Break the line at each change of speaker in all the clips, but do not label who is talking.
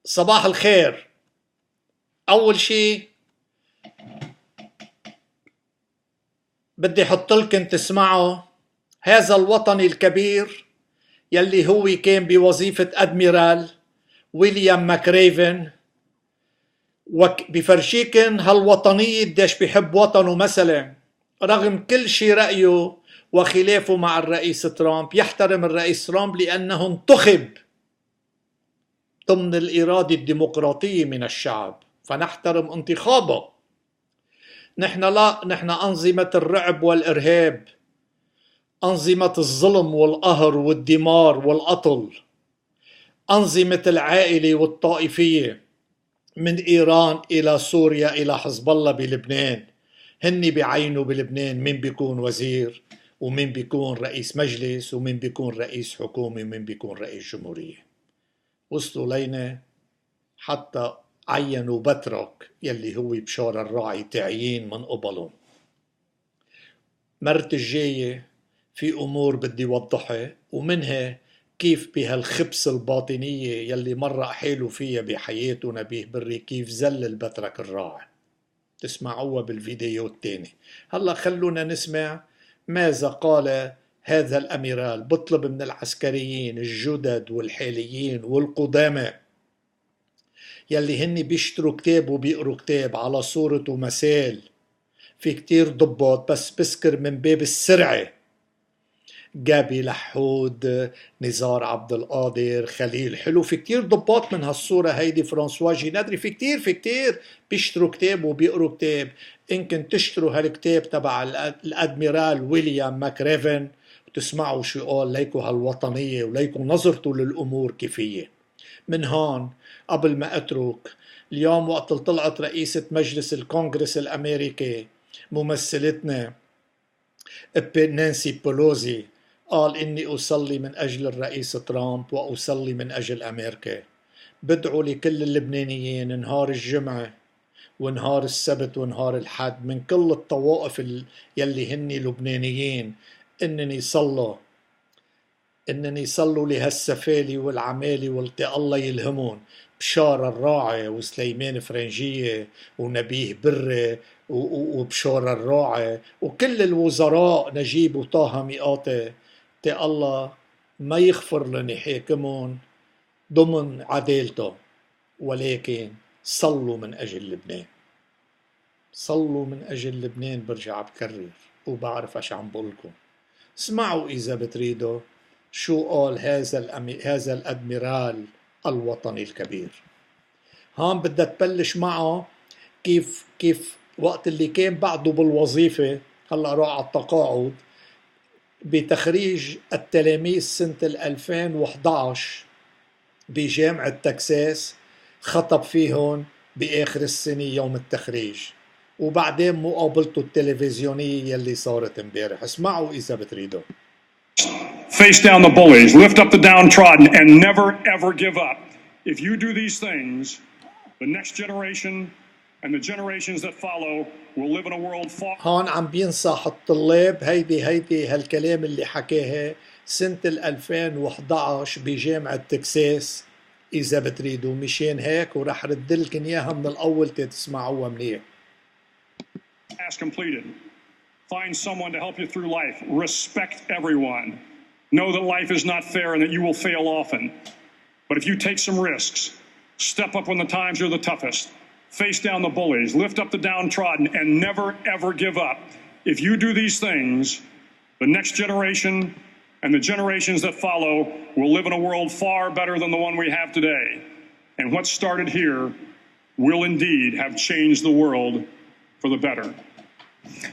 صباح الخير. أول شي بدي أحط لكم تسمعوا هذا الوطني الكبير يلي هو كان بوظيفة أدميرال ويليام ماكريفن، بفرجيكن هالوطنية قديش بيحب وطنه. مثلا رغم كل شي رأيه وخلافه مع الرئيس ترامب، يحترم الرئيس ترامب لأنه انتخب ضمن الإرادة الديمقراطية من الشعب، فنحترم انتخابه. نحن لا، نحن أنظمة الرعب والإرهاب، أنظمة الظلم والقهر والدمار والقتل، أنظمة العائلة والطائفية من إيران إلى سوريا إلى حزب الله بلبنان، هن بيعينوا بلبنان مين بيكون وزير ومين بيكون رئيس مجلس ومين بيكون رئيس حكومة ومين بيكون رئيس جمهورية. وصلوا لينا حتى عينوا بترك يلي هو بشار الراعي تعيين من قبلهم. مرت الجاية في أمور بدي وضحها، ومنها كيف بهالخبص الباطنية يلي مرة حالوا فيها بحياته نبيه بري، كيف زل البترك الراعي. تسمعوها بالفيديو التاني. هلا خلونا نسمع ماذا قال هذا الأميرال. بطلب من العسكريين الجدد والحاليين والقدامى يلي هن بيشتروا كتاب وبيقروا كتاب على صورة ومثال، في كتير ضباط بس بسكر من باب السرعة، جابي لحود، نزار عبد القادر، خليل حلو، في كتير ضباط من هالصورة هيدي، فرانسوا جينادري، في كتير بيشتروا كتاب وبيقروا كتاب. إنكن تشتروا هالكتاب تبع الأدميرال ويليام ماكريفن وتسمعوا شو قال، ليكوا هالوطنية وليكوا نظرته للأمور كيفية. من هون قبل ما أترك، اليوم وقت طلعت رئيسة مجلس الكونغرس الأمريكي ممثلتنا نانسي بولوزي، قال إني أصلي من أجل الرئيس ترامب وأصلي من أجل أمريكا. بدعو لكل اللبنانيين نهار الجمعة ونهار السبت ونهار الحد من كل الطوائف يلي هن لبنانيين إنني يصلوا لهالسفالي والعمالي والتي الله يلهمون، بشار الراعي وسليمان فرنجية ونبيه بري وبشار الراعي وكل الوزراء نجيب وطه مئاتي، تي الله ما يغفر لن يحاكمون ضمن عدالته. ولكن صلوا من أجل لبنان، صلوا من أجل لبنان. برجع بكرر وبعرف ايش عم بقولكم. اسمعوا إذا بتريدوا شو قال هذا الأدميرال الوطني الكبير. هون بدها تبلش معه كيف وقت اللي كان بعده بالوظيفة، هلأ راح على التقاعد، بتخريج التلاميذ سنة 2011 بجامعة تكساس، خطب فيهم بآخر السنة يوم التخريج، وبعدين مقابلته التلفزيونية يلي صارت امبارح. اسمعوا إذا بتريدوا.
Face down the bullies, lift up the downtrodden, and never ever give up. If you do these things, the next generation and the generations that follow will live in a world far.
هون عم بينصح الطلاب، هيدي هالكلام اللي حكاها سنة 2011 بجامعة تكساس إذا بتريدوا. مشان هيك ورح ردلكن إياها من الأول تسمعوها منيح.
Task completed. Find someone to help you through life. Respect everyone. Know that life is not fair and that you will fail often. But if you take some risks, step up when the times are the toughest, face down the bullies, lift up the downtrodden, and never ever give up. If you do these things, the next generation and the generations that follow will live in a world far better than the one we have today. And what started here will indeed have changed the world for the better.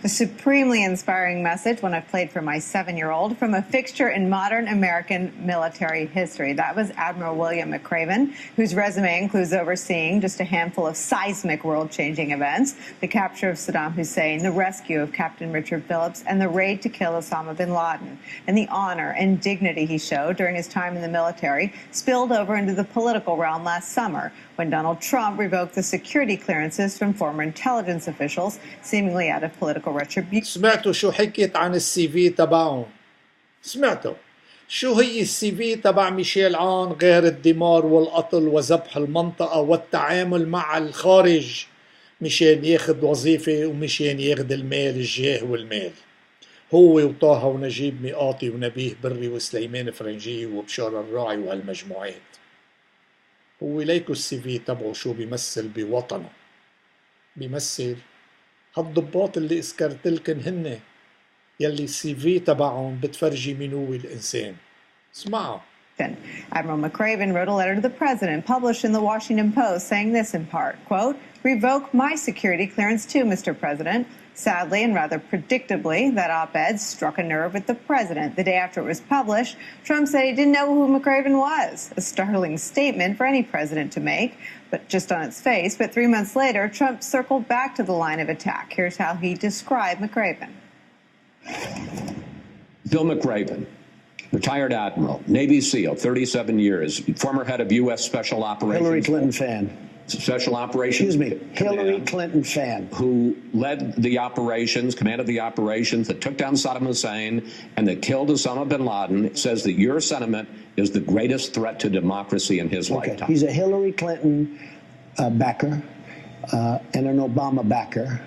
A supremely inspiring message, one I've played for my 7-year-old, from a fixture in modern American military history. That was Admiral William McRaven, whose resume includes overseeing just a handful of seismic world-changing events: the capture of Saddam Hussein, the rescue of Captain Richard Phillips, and the raid to kill Osama bin Laden. And the honor and dignity he showed during his time in the military spilled over into the political realm last summer, when Donald Trump revoked the security clearances from former intelligence officials, seemingly out of political retribution.
سمعتوا شو حكيت عن السي في تبعهم؟ سمعتوا شو هي السي في تبع ميشيل عون غير الدمار والقتل وذبح المنطقة والتعامل مع الخارج مشان ياخد وظيفة ومشان ياخد المال الجاه والمال. هو وطه ونجيب ميقاطي ونبيه بري وسليمان فرنجي وبشار الراعي وهالمجموعات. هو ليكو السي في تبعه شو بيمثل بوطنه؟ بيمثل هالضباط اللي اسكرتلكن هن يلي السي في تبعهم بتفرجي مين هو الإنسان. اسمعوا.
Admiral McRaven wrote a letter to the president published in the Washington Post saying this in part, quote, "Revoke my security clearance too, Mr. President." Sadly and rather predictably, that op-ed struck a nerve with the president. The day after it was published, Trump said he didn't know who McRaven was, a startling statement for any president to make, but just on its face. But 3 months later, Trump circled back to the line of attack. Here's how he described McRaven.
Bill McRaven, retired admiral, Navy SEAL, 37 years, former head of U.S. Special Operations.
Hillary Clinton fan.
Special Operations.
Excuse me, Hillary Clinton fan.
Who led the operations, commanded the operations that took down Saddam Hussein and that killed Osama bin Laden, says that your sentiment is the greatest threat to democracy in his lifetime.
He's a Hillary Clinton backer and an Obama backer.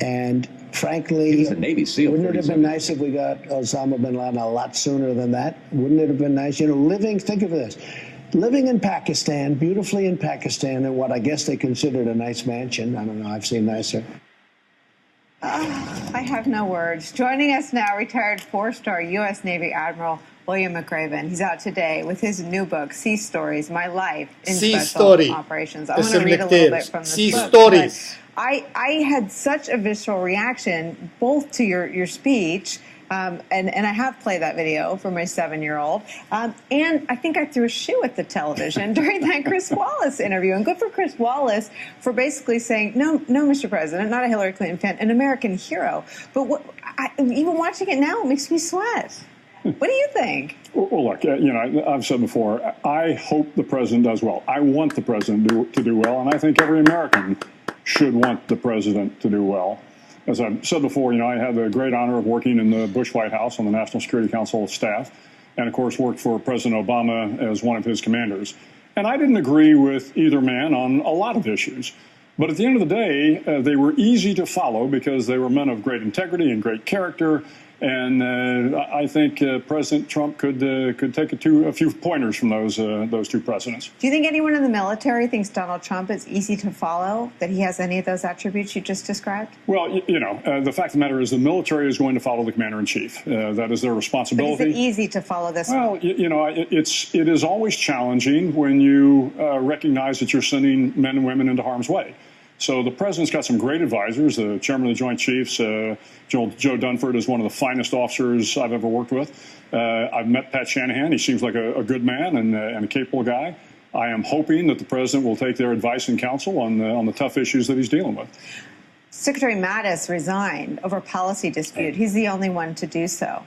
And frankly,
he's a Navy SEAL.
Wouldn't it have been nice if we got Osama bin Laden a lot sooner than that? Wouldn't it have been nice? You know, think of this. Living in Pakistan, beautifully in Pakistan, in what I guess they considered a nice mansion. I don't know, I've seen nicer.
I have no words. Joining us now, retired four-star U.S. Navy Admiral William McRaven. He's out today with his new book, Sea Stories, My Life in Special Operations. I want to read a little bit from this book.
Stories.
I had such a visceral reaction both to your speech, and I have played that video for my 7-year-old, and I think I threw a shoe at the television during that Chris Wallace interview. And good for Chris Wallace for basically saying, no, Mr. President, not a Hillary Clinton fan, an American hero. But even watching it now, it makes me sweat. What do you think?
Well, look, I've said before, I hope the president does well. I want the president to do well, and I think every American should want the president to do well. As I've said before, I had the great honor of working in the Bush White House on the National Security Council staff, and of course worked for President Obama as one of his commanders. And I didn't agree with either man on a lot of issues. But at the end of the day, they were easy to follow because they were men of great integrity and great character. And I think President Trump could take a few pointers from those two presidents.
Do you think anyone in the military thinks Donald Trump is easy to follow, that he has any of those attributes you just described?
Well, the fact of the matter is the military is going to follow the commander-in-chief. That is their responsibility.
But is it easy to follow this one?
Well, it is always challenging when you recognize that you're sending men and women into harm's way. So the president's got some great advisors. The chairman of the Joint Chiefs, Joe Dunford, is one of the finest officers I've ever worked with. I've met Pat Shanahan. He seems like a good man and a capable guy. I am hoping that the president will take their advice and counsel on the tough issues that he's dealing with.
Secretary Mattis resigned over policy dispute. He's the only one to do so.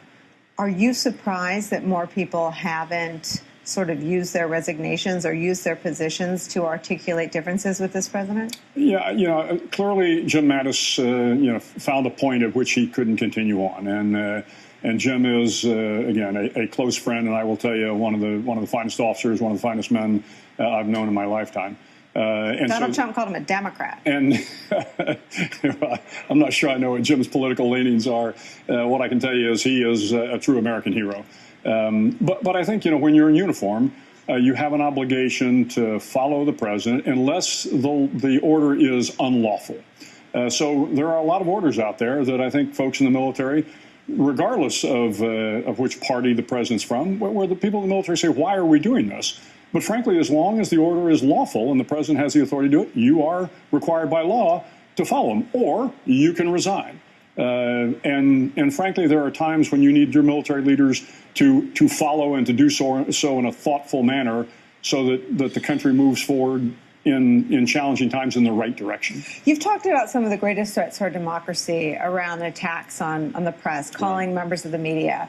Are you surprised that more people haven't sort of use their resignations or use their positions to articulate differences with this president?
Yeah, clearly Jim Mattis, found a point at which he couldn't continue on, and Jim is again a close friend, and I will tell you one of the finest officers, one of the finest men I've known in my lifetime.
And Donald Trump called him a Democrat.
And I'm not sure I know what Jim's political leanings are. What I can tell you is he is a true American hero. But I think, when you're in uniform, you have an obligation to follow the president unless the order is unlawful. So there are a lot of orders out there that I think folks in the military, regardless of which party the president's from, where the people in the military say, why are we doing this? But frankly, as long as the order is lawful and the president has the authority to do it, you are required by law to follow them, or you can resign. And frankly, there are times when you need your military leaders to follow and to do so in a thoughtful manner so that the country moves forward in challenging times in the right direction.
You've talked about some of the greatest threats to our democracy around attacks on the press, calling members of the media.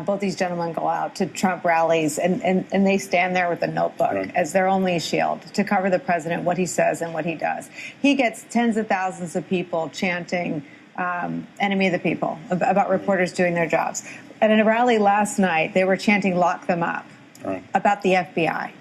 Both these gentlemen go out to Trump rallies and they stand there with a notebook as their only shield to cover the president, what he says and what he does. He gets tens of thousands of people chanting enemy of the people, about reporters doing their jobs. At a rally last night, they were chanting "Lock them up" about the FBI.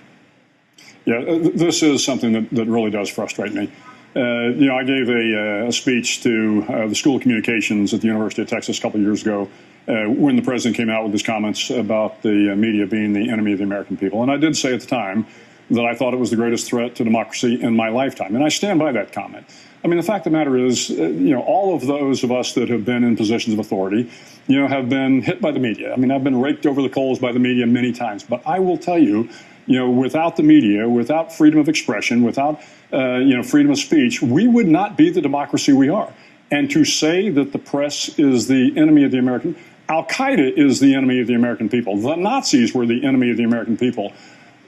Yeah, this is something that really does frustrate me. I gave a speech to the School of Communications at the University of Texas a couple of years ago when the president came out with his comments about the media being the enemy of the American people. And I did say at the time that I thought it was the greatest threat to democracy in my lifetime. And I stand by that comment. I mean, the fact of the matter is, all of those of us that have been in positions of authority, have been hit by the media. I mean, I've been raked over the coals by the media many times. But I will tell you, without the media, without freedom of expression, without, freedom of speech, we would not be the democracy we are. And to say that the press is the enemy of the American, Al-Qaeda is the enemy of the American people. The Nazis were the enemy of the American people.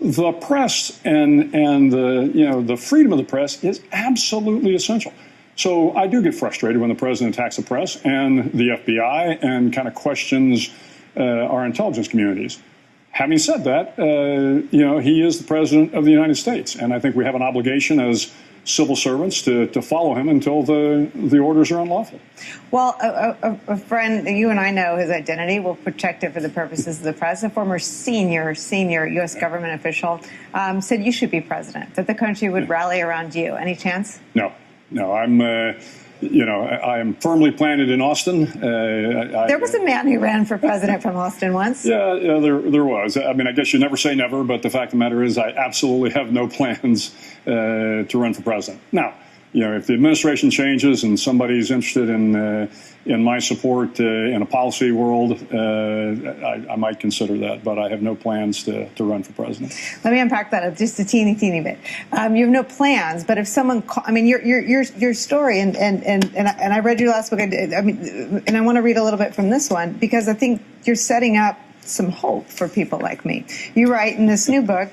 The press and the freedom of the press is absolutely essential. So I do get frustrated when the president attacks the press and the FBI and kind of questions our intelligence communities. Having said that, he is the president of the United States, and I think we have an obligation as civil servants to follow him until the orders are unlawful.
Well, a friend, you and I know his identity. We'll protect it for the purposes of the press. A former senior U.S. government official said you should be president, that the country would rally around you. Any chance?
No, I am firmly planted in Austin.
There was a man who ran for president from Austin once.
Yeah, there was. I mean, I guess you never say never, but the fact of the matter is I absolutely have no plans to run for president. Now, if the administration changes and somebody's interested in my support in a policy world, I might consider that, but I have no plans to run for president. Let
me unpack that just a teeny bit. You have no plans, but if someone, your story, and I read your last book, and I want to read a little bit from this one because I think you're setting up some hope for people like me. You write in this new book,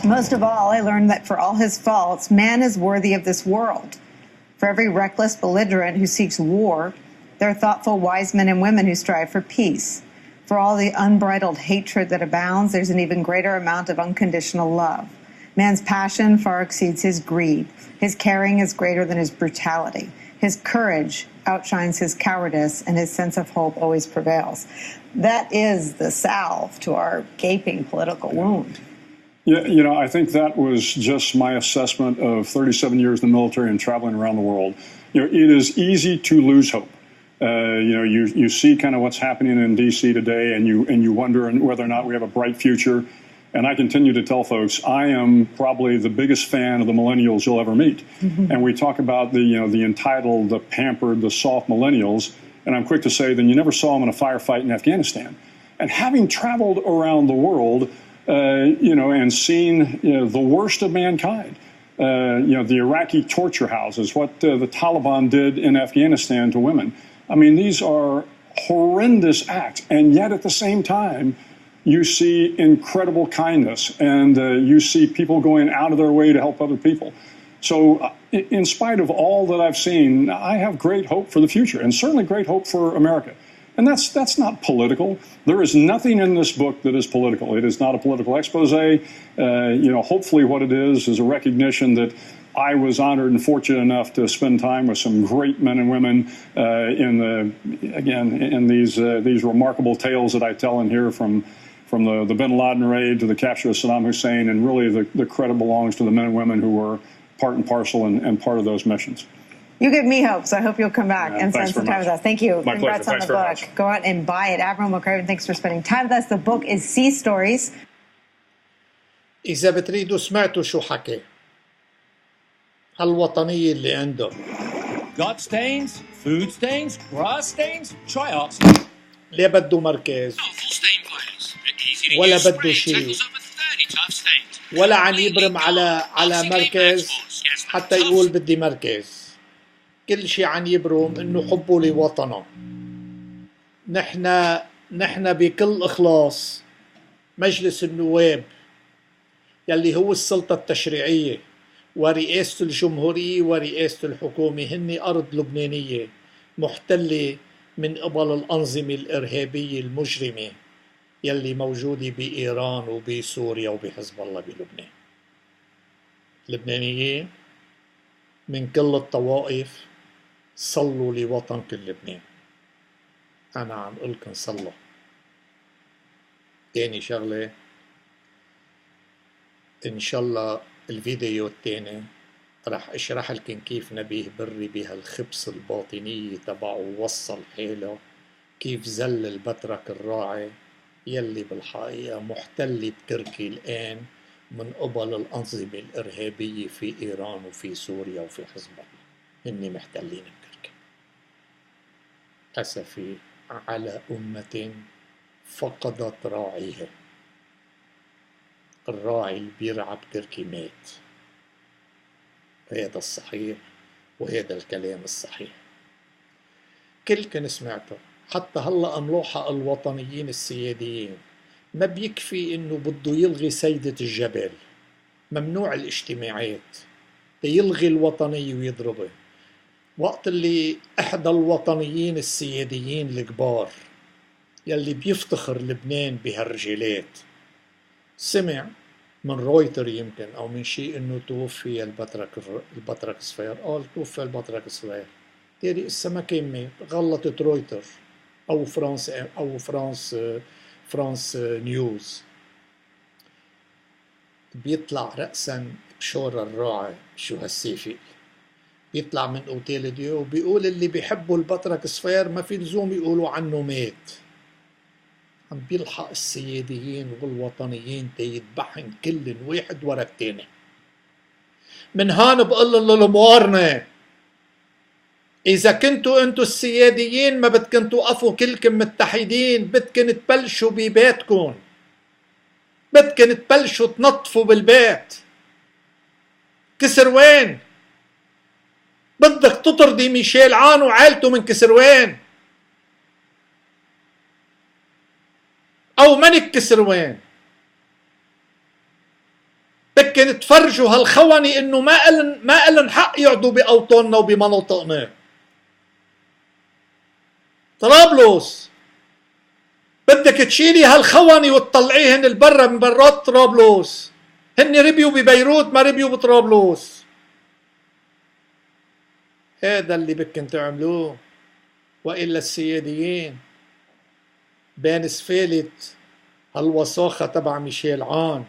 most of all, I learned that for all his faults, man is worthy of this world. For every reckless belligerent who seeks war, there are thoughtful, wise men and women who strive for peace. For all the unbridled hatred that abounds, there's an even greater amount of unconditional love. Man's passion far exceeds his greed. His caring is greater than his brutality. His courage outshines his cowardice, and his sense of hope always prevails. That is the salve to our gaping political wound.
Yeah, I think that was just my assessment of 37 years in the military and traveling around the world. It is easy to lose hope. You see kind of what's happening in D.C. today, and you wonder whether or not we have a bright future. And I continue to tell folks I am probably the biggest fan of the millennials you'll ever meet. Mm-hmm. And we talk about the entitled, the pampered, the soft millennials, and I'm quick to say then you never saw them in a firefight in Afghanistan. And having traveled around the world, and seen the worst of mankind. The Iraqi torture houses, what the Taliban did in Afghanistan to women. I mean, these are horrendous acts. And yet at the same time, you see incredible kindness and you see people going out of their way to help other people. So in spite of all that I've seen, I have great hope for the future and certainly great hope for America. And that's not political. There is nothing in this book that is political. It is not a political expose. Hopefully what it is a recognition that I was honored and fortunate enough to spend time with some great men and women in these remarkable tales that I tell in here from the bin Laden raid to the capture of Saddam Hussein, and really the credit belongs to the men and women who were part and parcel and part of those missions.
You give me hope, so I hope you'll come back and spend some time with us. Thank you.
My
Congrats
pleasure.
on the book. Go out and buy it. Admiral McCraven, thanks for spending time with us. The book is Sea Stories.
إذا بتريدوا سمعتوا شو حكي هالوطنية اللي عنده.
Gut stains, food stains, grass stains, try oxygen.
ليه بده مركز ولا بده شيء ولا عم يبرم على مركز حتى يقول بدي مركز. كل شيء عم يبرم انه حبه لوطنه. نحن بكل اخلاص مجلس النواب يلي هو السلطة التشريعية ورئاسة الجمهورية ورئاسة الحكومة هن أرض لبنانية محتلة من قبل الأنظمة الإرهابية المجرمة يلي موجودة بإيران وبسوريا وبحزب الله بلبنان. اللبنانيين من كل الطوائف صلوا لوطن كل لبنان. أنا عم قلكن صلوا. تاني شغلة، إن شاء الله الفيديو التاني رح اشرح لكم كيف نبيه بري بهالخبص الباطنية تبعه ووصل حاله، كيف زل البترك الراعي يلي بالحقيقة محتل بتركي الآن من قبل الأنظمة الإرهابية في إيران وفي سوريا وفي حزب الله، هن محتلين بتركيا. أسفي على أمة فقدت راعيها. الراعي اللي بيرعى بتركي مات. هذا الصحيح وهذا الكلام الصحيح. كلكن سمعته، حتى هلأ ملوحق الوطنيين السياديين ما بيكفي انه بده يلغي سيدة الجبل، ممنوع الاجتماعات، يلغي الوطنية ويضربه. وقت اللي احدى الوطنيين السياديين الكبار يلي بيفتخر لبنان بهالرجالات سمع من رويتر يمكن او من شيء انه توفي البطرك الصغير، قال توفي البطرك الصغير، تاري اسا ما كان مات، غلطت رويتر او فرانس نيوز. بيطلع رأسا بشور الراعي، شو هالسيفي، بيطلع من اوتيل ديو وبيقول اللي بيحبوا البطرك الصغير ما في لزوم يقولوا عنه مات. عم بيلحق السياديين والوطنيين تيذبحن كل واحد ورا التاني. من هون بقول للموارنة، إذا كنتوا أنتوا السياديين ما بدكن توقفوا كلكم متحدين، بدكن تبلشوا ببيتكم، بدكن تبلشوا تنظفوا بالبيت. كسروان بدك تطردي ميشيل عون وعائلته من كسروان أو منك كسروان. بدكن تفرجوا هالخوني إنه ما إلن حق يقعدوا بأوطاننا وبمناطقنا. طرابلس بدك تشيلي هالخوني وتطلعيهن البرة من برات طرابلس، هن ربيوا ببيروت ما ربيوا بطرابلس. هذا اللي بدكن تعملوه، وإلا السياديين بين سفالة هالوساخة تبع ميشيل عون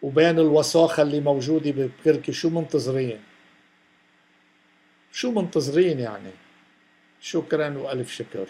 وبين الوساخة اللي موجودة بتركي شو منتظرين؟ شو منتظرين يعني؟ شكرا وألف شكر.